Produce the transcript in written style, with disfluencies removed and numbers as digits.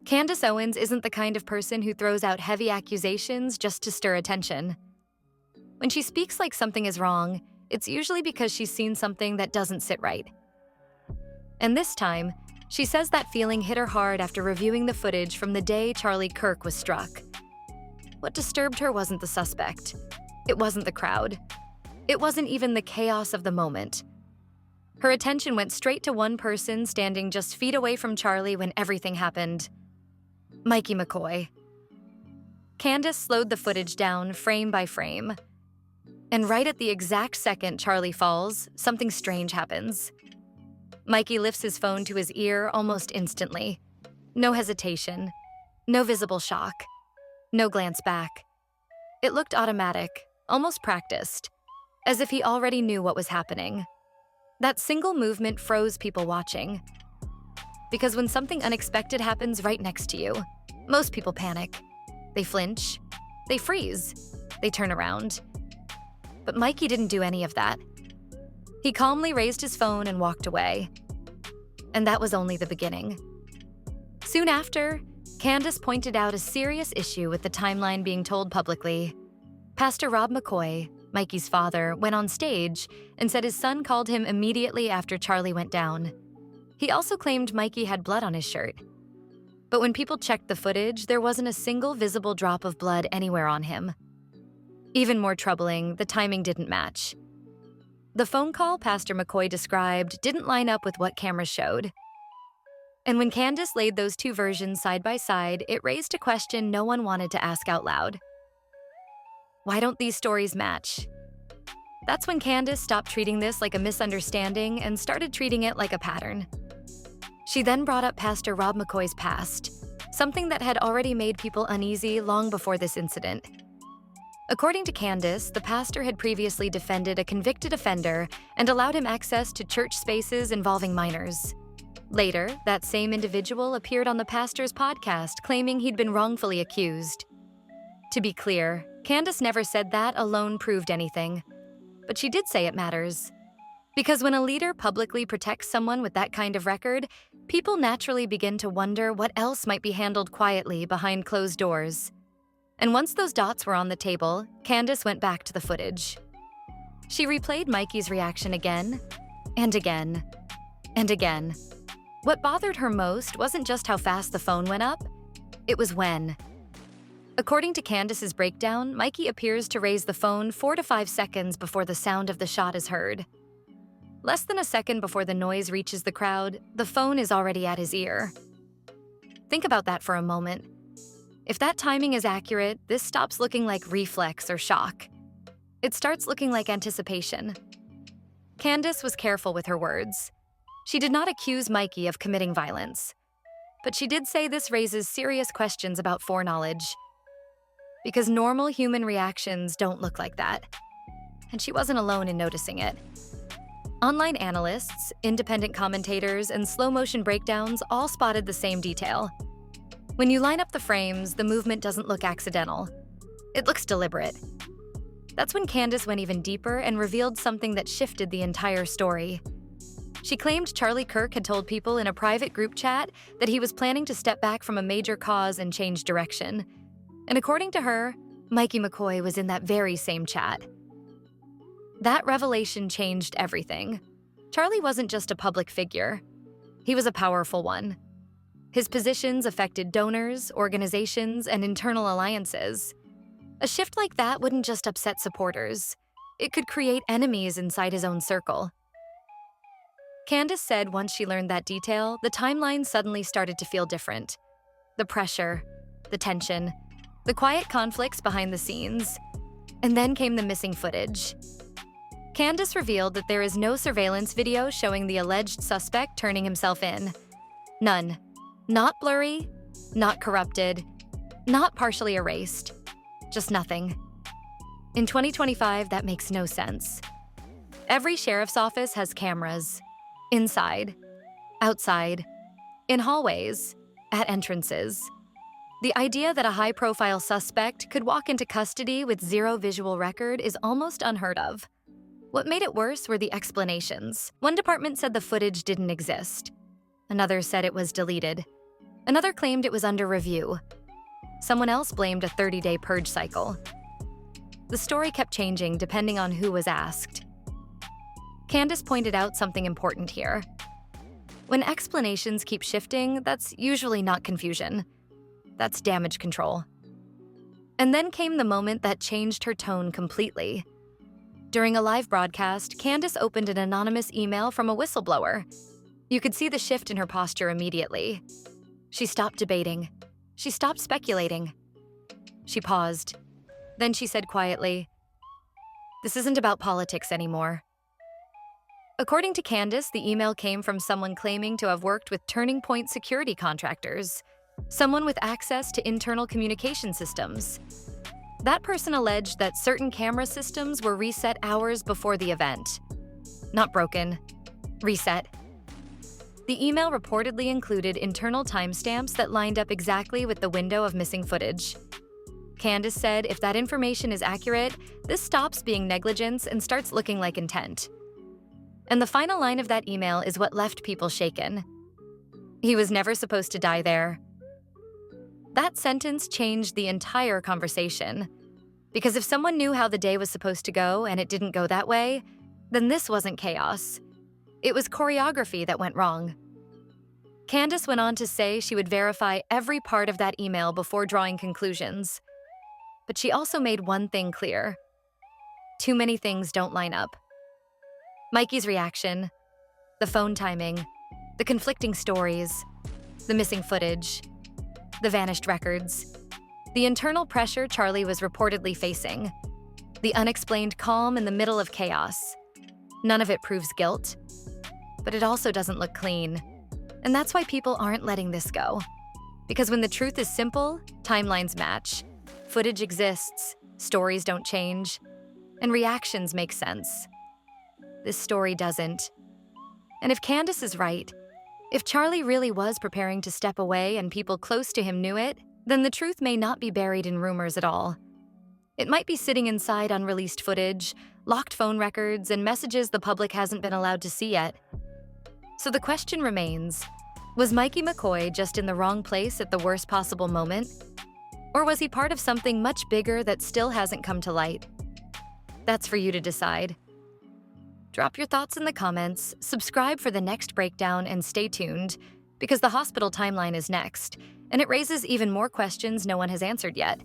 Candace Owens isn't the kind of person who throws out heavy accusations just to stir attention. When she speaks like something is wrong, it's usually because she's seen something that doesn't sit right. And this time, she says that feeling hit her hard after reviewing the footage from the day Charlie Kirk was struck. What disturbed her wasn't the suspect. It wasn't the crowd. It wasn't even the chaos of the moment. Her attention went straight to one person standing just feet away from Charlie when everything happened. Mikey McCoy. Candace slowed the footage down frame by frame. And right at the exact second Charlie falls, something strange happens. Mikey lifts his phone to his ear almost instantly. No hesitation. No visible shock. No glance back. It looked automatic, almost practiced, as if he already knew what was happening. That single movement froze people watching. Because when something unexpected happens right next to you, most people panic. They flinch. They freeze. They turn around. But Mikey didn't do any of that. He calmly raised his phone and walked away. And that was only the beginning. Soon after, Candace pointed out a serious issue with the timeline being told publicly. Pastor Rob McCoy, Mikey's father, went on stage and said his son called him immediately after Charlie went down. He also claimed Mikey had blood on his shirt. But when people checked the footage, there wasn't a single visible drop of blood anywhere on him. Even more troubling, the timing didn't match. The phone call Pastor McCoy described didn't line up with what cameras showed. And when Candace laid those two versions side by side, it raised a question no one wanted to ask out loud. Why don't these stories match? That's when Candace stopped treating this like a misunderstanding and started treating it like a pattern. She then brought up Pastor Rob McCoy's past, something that had already made people uneasy long before this incident. According to Candace, the pastor had previously defended a convicted offender and allowed him access to church spaces involving minors. Later, that same individual appeared on the pastor's podcast claiming he'd been wrongfully accused. To be clear, Candace never said that alone proved anything, but she did say it matters. Because when a leader publicly protects someone with that kind of record, people naturally begin to wonder what else might be handled quietly behind closed doors. And once those dots were on the table, Candace went back to the footage. She replayed Mikey's reaction again, and again, and again. What bothered her most wasn't just how fast the phone went up, it was when. According to Candace's breakdown, Mikey appears to raise the phone 4 to 5 seconds before the sound of the shot is heard. Less than a second before the noise reaches the crowd, the phone is already at his ear. Think about that for a moment. If that timing is accurate, this stops looking like reflex or shock. It starts looking like anticipation. Candace was careful with her words. She did not accuse Mikey of committing violence. But she did say this raises serious questions about foreknowledge. Because normal human reactions don't look like that. And she wasn't alone in noticing it. Online analysts, independent commentators, and slow-motion breakdowns all spotted the same detail. When you line up the frames, the movement doesn't look accidental. It looks deliberate. That's when Candace went even deeper and revealed something that shifted the entire story. She claimed Charlie Kirk had told people in a private group chat that he was planning to step back from a major cause and change direction. And according to her, Mikey McCoy was in that very same chat. That revelation changed everything. Charlie wasn't just a public figure. He was a powerful one. His positions affected donors, organizations, and internal alliances. A shift like that wouldn't just upset supporters. It could create enemies inside his own circle. Candace said once she learned that detail, the timeline suddenly started to feel different. The pressure, the tension, the quiet conflicts behind the scenes. And then came the missing footage. Candace revealed that there is no surveillance video showing the alleged suspect turning himself in. None. Not blurry, not corrupted, not partially erased. Just nothing. In 2025, that makes no sense. Every sheriff's office has cameras. Inside, outside, in hallways, at entrances. The idea that a high-profile suspect could walk into custody with zero visual record is almost unheard of. What made it worse were the explanations. One department said the footage didn't exist. Another said it was deleted. Another claimed it was under review. Someone else blamed a 30-day purge cycle. The story kept changing depending on who was asked. Candace pointed out something important here. When explanations keep shifting, that's usually not confusion. That's damage control. And then came the moment that changed her tone completely. During a live broadcast, Candace opened an anonymous email from a whistleblower. You could see the shift in her posture immediately. She stopped debating. She stopped speculating. She paused. Then she said quietly, "This isn't about politics anymore." According to Candace, the email came from someone claiming to have worked with Turning Point security contractors, someone with access to internal communication systems. That person alleged that certain camera systems were reset hours before the event. Not broken, reset. The email reportedly included internal timestamps that lined up exactly with the window of missing footage. Candace said if that information is accurate, this stops being negligence and starts looking like intent. And the final line of that email is what left people shaken. "He was never supposed to die there." That sentence changed the entire conversation. Because if someone knew how the day was supposed to go and it didn't go that way, then this wasn't chaos. It was choreography that went wrong. Candace went on to say she would verify every part of that email before drawing conclusions. But she also made one thing clear. Too many things don't line up. Mikey's reaction, the phone timing, the conflicting stories, the missing footage, the vanished records, the internal pressure Charlie was reportedly facing, the unexplained calm in the middle of chaos. None of it proves guilt, but it also doesn't look clean. And that's why people aren't letting this go. Because when the truth is simple, timelines match, footage exists, stories don't change, and reactions make sense. This story doesn't. And if Candace is right, if Charlie really was preparing to step away and people close to him knew it, then the truth may not be buried in rumors at all. It might be sitting inside unreleased footage, locked phone records, and messages the public hasn't been allowed to see yet. So the question remains, was Mikey McCoy just in the wrong place at the worst possible moment? Or was he part of something much bigger that still hasn't come to light? That's for you to decide. Drop your thoughts in the comments, subscribe for the next breakdown, and stay tuned, because the hospital timeline is next, and it raises even more questions no one has answered yet.